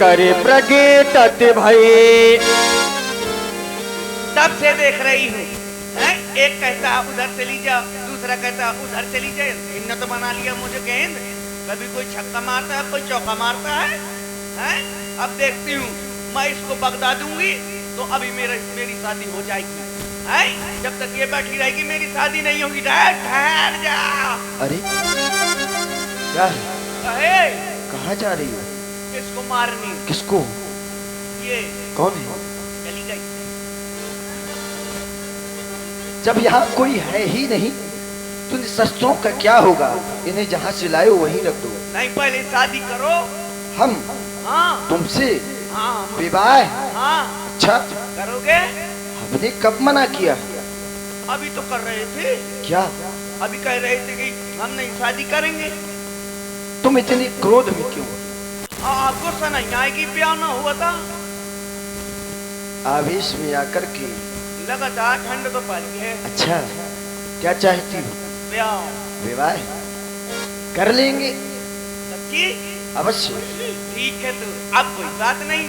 करे प्रगे तत् भये। तब से देख रही हूँ, एक कहता उधर चली जा, दूसरा कहता उधर चली जाए। इन्होंने तो बना लिया मुझे गेंद, कभी कोई छक्का मारता है, कोई चौका मारता है, अब देखती हूँ मैं इसको बगदा दूंगी तो अभी मेरी शादी हो जाएगी। जब तक ये बैठी रहेगी मेरी शादी नहीं होगी। ठहर जा। अरे क्या है? कहाँ जा रही हो? किसको मारनी? किसको? ये कौन है? चली गई। जब यहाँ कोई है ही नहीं तो इन शस्त्रों का क्या होगा? इन्हें जहाँ से लाए वहीं रख दो। नहीं, पहले शादी करो। हम? हाँ। तुमसे? हाँ। विवाह? हाँ। अच्छा, करोगे? हमने कब मना किया? अभी तो कर रहे थे। क्या? अभी कह रहे थे कि हम नहीं शादी करेंगे। तुम इतनी क्रोध में क्यों? आपको गुस्सा नहीं आएगी? ब्याह ना हुआ था। आवेश में आकर के लगातार ठंड तो पड़ी है। अच्छा, क्या चाहती हो? ब्याह। विवाह कर लेंगे। सच्ची? अवश्य। ठीक है, तो अब कोई बात नहीं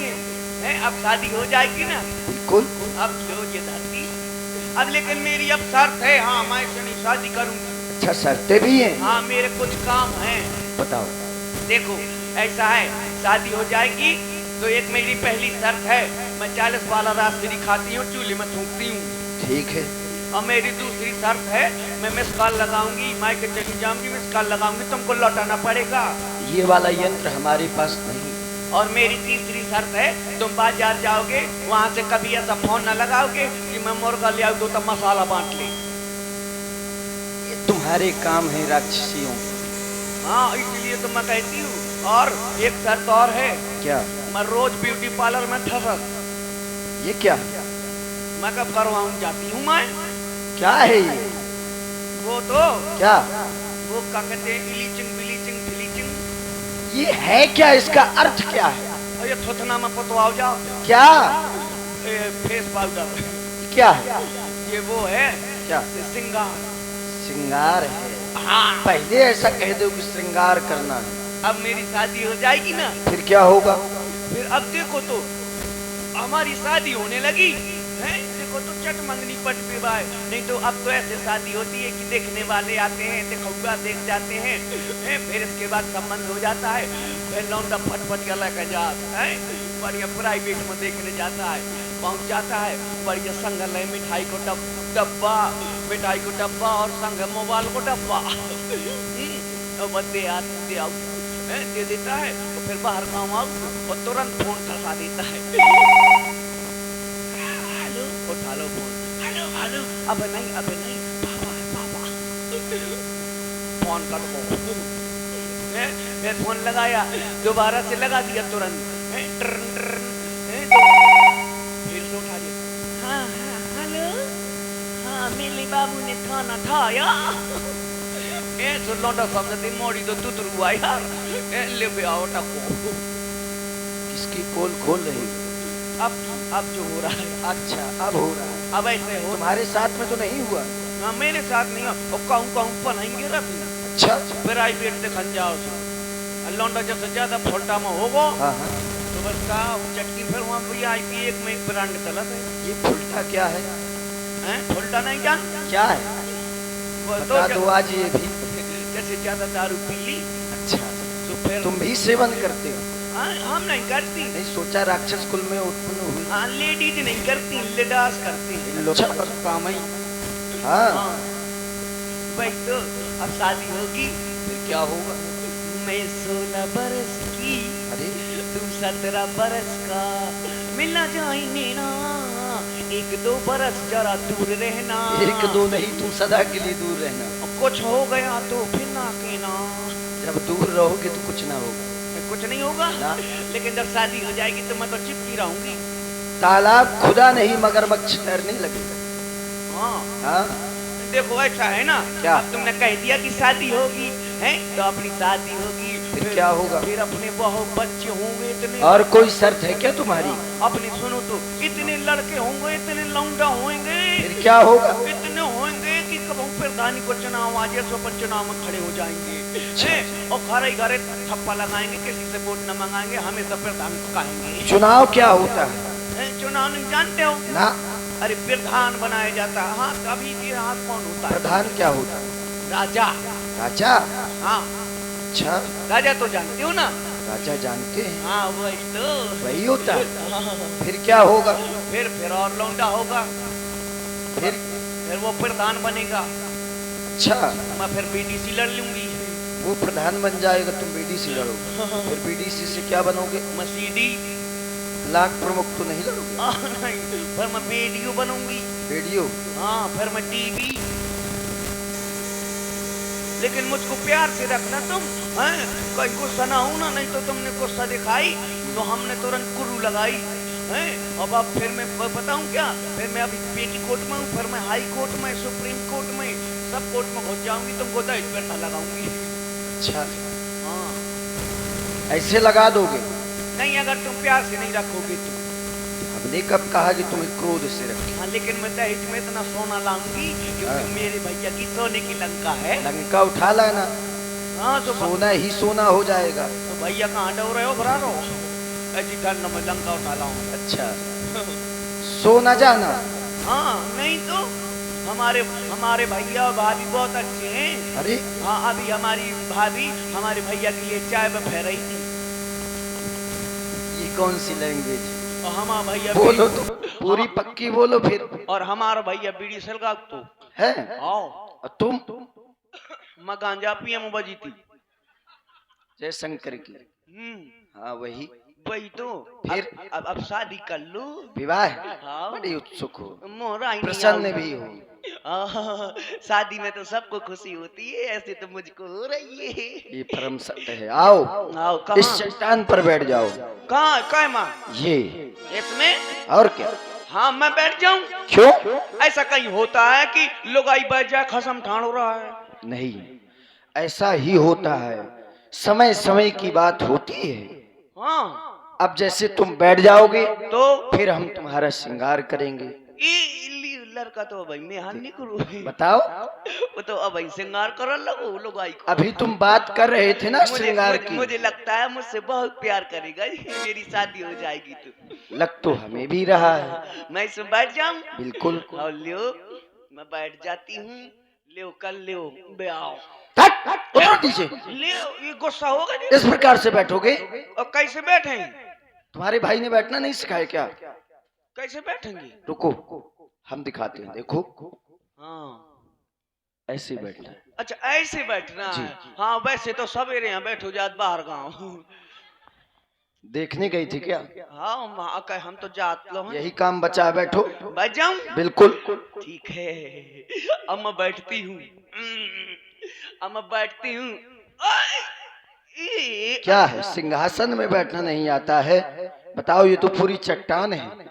है, अब शादी हो जाएगी ना? बिल्कुल। अब लो ये धरती। अब लेकिन मेरी अब शर्त है। हाँ, मैं इससे नहीं शादी करूंगी। अच्छा, शर्तें भी हैं? हाँ, मेरे कुछ काम हैं। बताओ। देखो, ऐसा है, शादी हो जाएगी तो एक मेरी पहली शर्त है, मैं 40 वाला राजगिरी खाती हूँ, चूल्हे में थूकती हूँ। ठीक है। और मेरी दूसरी शर्त है, मैं मिस कॉल लगाऊंगी, मायके चली जाऊंगी, मिस कॉल लगाऊंगी, तुमको लौटाना पड़ेगा। ये वाला यंत्र हमारे पास नहीं। और मेरी तीसरी शर्त है, तुम बाजार जाओगे, वहाँ से कभी ऐसा फोन न लगाओगे कि मैं मुर्गा ले आऊँ तो मसाला बांट ले। ये तुम्हारे काम है राक्षसियों। हाँ, इसलिए तो मैं कहती हूँ। और एक शर्त और है। क्या? मैं रोज ब्यूटी पार्लर में ठसक। ये क्या? मैं कब करवाऊँ जाती हूँ मैं। क्या है ये? वो तो क्या? वो क्या कहते हैं, इलीचिंग बिलीचिंग फिलीचिंग। ये है क्या? इसका अर्थ क्या है? और ये थोथना में पतवाओ जाओ। क्या? Face powder. क्या है? ये वो है। क्या? श्रृंगार। श्रृंगार है? हाँ। पहले ऐसा कह दो कि श्रृंगार करना है। अब मेरी शादी हो जाएगी ना, फिर क्या होगा? फिर अब देखो तो हमारी शादी होने लगी है। देखो तो चट मंगनी पट विवाह। नहीं तो अब तो ऐसे शादी होती है कि देखने वाले आते हैं, देखौगा देख जाते हैं, फिर इसके बाद संबंध हो जाता है, फिर लौंडा फटफट के लेकर जाता है, बढ़िया प्राइवेट में देखने जाता है, पहुंच जाता है, बढ़िया संग्रहालय मिठाई को डब्बा, मिठाई को डब्बा और संग मोबाइल को डब्बा दे देता है। तो फिर बाहर गाँव आओ और तुरंत फोन खसा देता है। हेलो, उठा लो फोन। हेलो हेलो, अब नहीं पापा है पापा। फोन कर दो। मैं फोन लगाया, दोबारा से लगा दिया तुरंत। फिर से उठा दिया। हाँ हाँ हेलो, हाँ मेरे बाबू ने खाना खाया। तो लौटा समझती मोड़ी तो तुतरू आई यार। ले पे आओ टको। किसकी पोल खोल रही? अब जो हो रहा है। अच्छा, अब हो रहा है। अब ऐसे हो। तुम्हारे साथ में तो नहीं हुआ? हाँ, मेरे साथ नहीं हो। कहूँ पढ़ाएंगे रफी। अच्छा, प्राइवेट दिखन जाओ। लौंडा जब से ज्यादा फोल्टा में होगो। हाँ हाँ। तो बस का चटकी फिर वहाँ VIP एक में एक ब्रांड चला है। ये फुलटा क्या है? फुलटा नहीं जान? क्या है? बता दो आज ये भी। जैसे ज्यादा दारू पी ली। अच्छा, तो फिर तुम भी सेवन करते हो? हम नहीं करती। नहीं, सोचा राक्षस कुल में उत्पन्न हुई। हाँ, लेडीज नहीं करती, लेडास करती। अच्छा, काम ही। हाँ। भाई तो अब शादी होगी, फिर क्या होगा? मैं 16 बरस की, अरे तू 17 बरस का, मिलना जाएंगे ना, 1-2 बरस जरा दूर रहना। 1-2 नहीं, तुम सदा के लिए दूर रहना। कुछ हो गया तो फिर ना कहना। जब दूर रहोगे तो कुछ ना होगा। कुछ नहीं होगा ना। लेकिन जब शादी हो जाएगी तो मैं तो चिपकी रहूंगी। तालाब खुदा नहीं मगरमच्छ तैरने लगेगा। हाँ हाँ। देखो ऐसा है ना, क्या? अब तुमने कह दिया कि शादी होगी है, तो अपनी शादी होगी। फिर क्या होगा? फिर अपने बहुत बच्चे होंगे इतने। और कोई शर्त है क्या तुम्हारी? अपने सुनो तो, इतने लड़के होंगे, इतने लौंडा होंगे। फिर क्या होगा? इतने होंगे कि कब प्रधानी को चुनाव आ जाए तो अपन चुनाव में खड़े हो जाएंगे। हैं? और घरे घरे ठप्पा लगाएंगे, किसी से वोट न मंगाएंगे, हमेशा प्रधान को कहेंगे। चुनाव क्या होता है? चुनाव नहीं जानते हो? ना। अरे प्रधान बनाया जाता है। हाँ, कभी भी हाँ, कौन होता है? प्रधान क्या होता है? राजा। राजा? हाँ। अच्छा, राजा तो जानते हो ना? राजा जानते हैं। हाँ, वही तो। वही होता है। फिर क्या होगा? फिर और लौंडा होगा। फिर वो प्रधान बनेगा। अच्छा, मैं फिर बीडीसी लड़ लूंगी। वो प्रधान बन जाएगा, तुम बीडीसी लड़ोगे। फिर बीडीसी से क्या बनोगे? मसीडी। ब्लॉक प्रमुख तो नहीं लड़ोगे? नहीं, फिर मैं बीडीओ बनूंगी। बीडीओ? हाँ, फिर मैं टीवी। लेकिन मुझको प्यार से रखना तुम, हैं? कहीं गुस्सा ना हो ना, नहीं तो तुमने गुस्सा दिखाई तो हमने तुरंत कुर्रू लगाई, हैं? अब फिर मैं बताऊं क्या? फिर मैं अभी पेटीकोट में हूँ, फिर मैं हाई कोर्ट में, सुप्रीम कोर्ट में, सब कोर्ट में घुस जाऊंगी, तुमको दहेज पैसा लगाऊंगी। अच्छा, हाँ। ऐसे लगा दोगे? नहीं, अगर तुम प्यार से नहीं रखोगे तो। हमने कब कहा कि तुम्हें क्रोध से रखे? हाँ, लेकिन मैं दहेज में इतना सोना लाऊंगी क्योंकि हाँ। मेरे भैया की सोने की लंका है। लंका उठा लाना। हाँ, तो सोना ही सोना हो जाएगा। तो भैया कहाँ डो रहे हो, भरा रहो? ऐसी ठंड में लंका उठा लाऊं। अच्छा, सो न जाना। हाँ, नहीं तो हमारे भैया और भाभी बहुत अच्छे हैं। अरे हाँ, अभी हमारी भाभी हमारे भैया के लिए चाय बना रही थी। ये कौन सी लैंग्वेज? और हमारा भैया बोलो तो पूरी पक्की बोलो फिर। और हमारा भैया बीड़ी सलगा तो है। आओ। और तुम? मैं गांजा पिए में बजी थी। जयशंकर की? हाँ, वही तो फिर अब शादी कर लो। विवाह? हाँ। बड़ी उत्सुक हो, मोरा प्रसन्न भी हो। शादी में तो सबको खुशी होती है, ऐसे तो मुझको हो रही है। ये परम सत्य है। आओ, आओ, इस चट्टान पर बैठ जाओ। कहाँ माँ? ये इसमें? और क्या? हाँ, मैं बैठ जाऊं? क्यों? ऐसा कहीं होता है कि लुगाई बैठ जाए, खसम ठाण हो रहा है? नहीं, ऐसा ही होता है, समय समय की बात होती है। हाँ। अब जैसे तुम बैठ जाओगे तो फिर हम तुम्हारा श्रृंगार करेंगे। लड़का तो भाई मैं हानि करूँ? बताओ। वो तो अब श्रृंगार कर लगो लुगाई को। अभी तुम बात कर रहे थे ना श्रृंगार की। मुझे लगता है मुझसे बहुत प्यार करेगा, मेरी शादी हो जाएगी तो। लग तो हमें भी रहा है। मैं इसमें बैठ जाऊं? बिल्कुल। और लियो, मैं बैठ जाती हूँ। लियो, कल लियो ब्याह। उतरो नीचे। लियो, ये गुस्सा होगा? इस प्रकार से बैठोगे? और कैसे बैठे? तुम्हारे भाई ने बैठना नहीं सिखाया क्या? कैसे बैठेंगे? रुको, हम दिखाते हैं, देखो। हाँ, ऐसे बैठना है। अच्छा, ऐसे बैठना है। हाँ, वैसे तो सवेरे यहाँ बैठो जात बाहर गाँव। देखने गई थी क्या? हाँ, हम तो जात लो हैं। यही काम बचा, बैठो। बैठ जाऊं? बिल्कुल। ठीक है, अब मैं बैठती हूँ। अब मैं बैठती हूँ। क्या है, सिंहासन में बैठना नहीं आता है? बताओ, ये तो पूरी चट्टान है।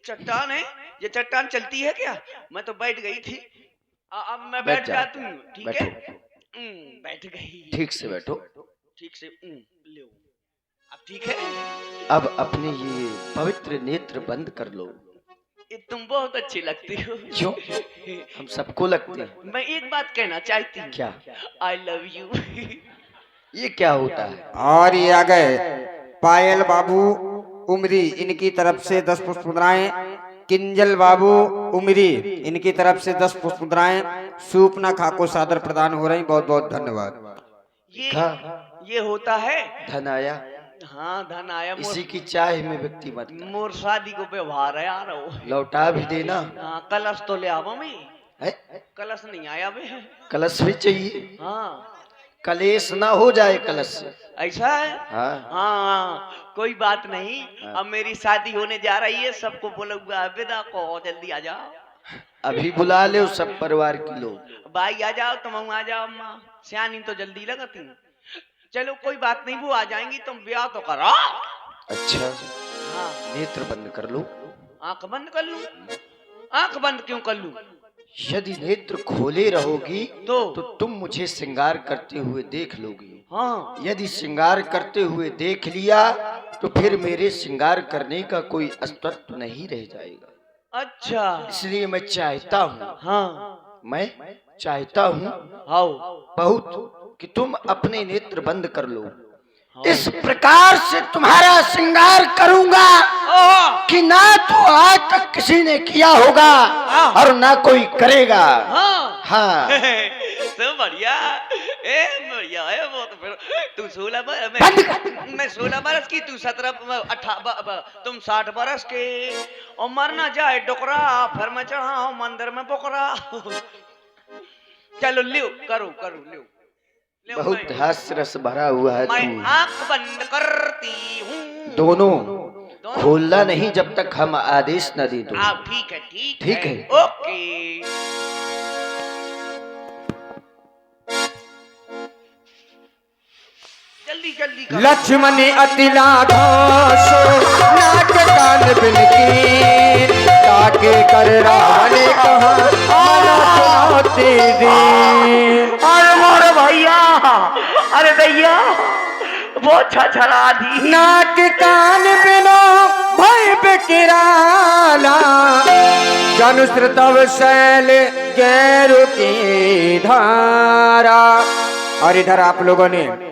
चट्टान है? ये चट्टान चलती है क्या? मैं तो बैठ गई थी। अब मैं बैठ जाती हूँ। ठीक है, बैठ गई। ठीक से बैठो। ठीक से लो। अब ठीक है। अब अपने ये पवित्र नेत्र बंद कर लो। तुम बहुत अच्छी लगती हो। क्यों? हम सबको लगते हैं। मैं एक बात कहना चाहती हूँ। क्या? I love you. ये क्या होता है? और ये आ गए पायल बाबू उमरी, इनकी तरफ से 10 पुष्प मुद्राएं। किंजल बाबू उमरी, इनकी तरफ से 10 पुष्प मुद्राएं। सूपना खा को सादर प्रदान हो रही। बहुत बहुत धन्यवाद। ये होता है धन आया। हाँ, धन आया। इसी की चाह में व्यक्ति मरता है। मोर शादी को व्यवहार है यार। लौटा भी देना। हाँ, कलश तो ले आवा मैं। है? कलश नहीं आया बे। कलश भी चाहिए। हाँ, कलेश ना हो जाए कलश से। ऐसा है? हाँ। हाँ, कोई बात नहीं। हाँ। अब मेरी शादी होने जा रही है, सबको बोलूंगा विदा को, जल्दी आ जाओ। अभी बुला ले सब परिवार के लोग। भाई आ जाओ, तुम आ जाओ। अम्मा सियानी तो जल्दी लगाती। चलो कोई बात नहीं, वो आ जाएंगी, तुम ब्याह तो करो। अच्छा, हाँ, नेत्र बंद कर लो। आंख बंद कर लूं? आंख बंद क्यों कर लूं? यदि नेत्र खोले रहोगी तो तुम मुझे श्रृंगार करते हुए देख लोगी। हाँ, यदि श्रृंगार करते हुए देख लिया तो फिर मेरे श्रृंगार करने का कोई अस्तित्व नहीं रह जाएगा। अच्छा, इसलिए मैं चाहता हूँ, हाँ, मैं चाहता हूँ आओ। बहुत कि तुम अपने नेत्र बंद कर लो। इस प्रकार से तुम्हारा श्रृंगार करूंगा कि ना तो आज तक किसी ने किया होगा और ना कोई करेगा। हाँ तो बढ़िया, बढ़िया है वो। तो फिर तू 16 मैं 16 बरस की, तू 17 तुम 60 बरस के, और मरना जाए डोकरा फिर मैं चढ़ाऊं मंदिर में बोकरा। चलो लियो, करो करो लियो। बहुत हास्य रस भरा हुआ है मैं तू। आंख बंद करती हूँ। दोनों खोलना नहीं जब तक हम आदेश न दे दो। आप ठीक है, ठीक है। ओके। जल्दी जल्दी करो। लक्ष्मण अतिला घासो नाक कान बिनकी, ताके कर रावण कहा मना सुनाते दे। अरे मोरे भैया, अरे भैया वो छछला दी। नाक कान बिनो भय बिकिराला, जनुश्र तव शैल गैरु की धारा। और इधर आप लोगों ने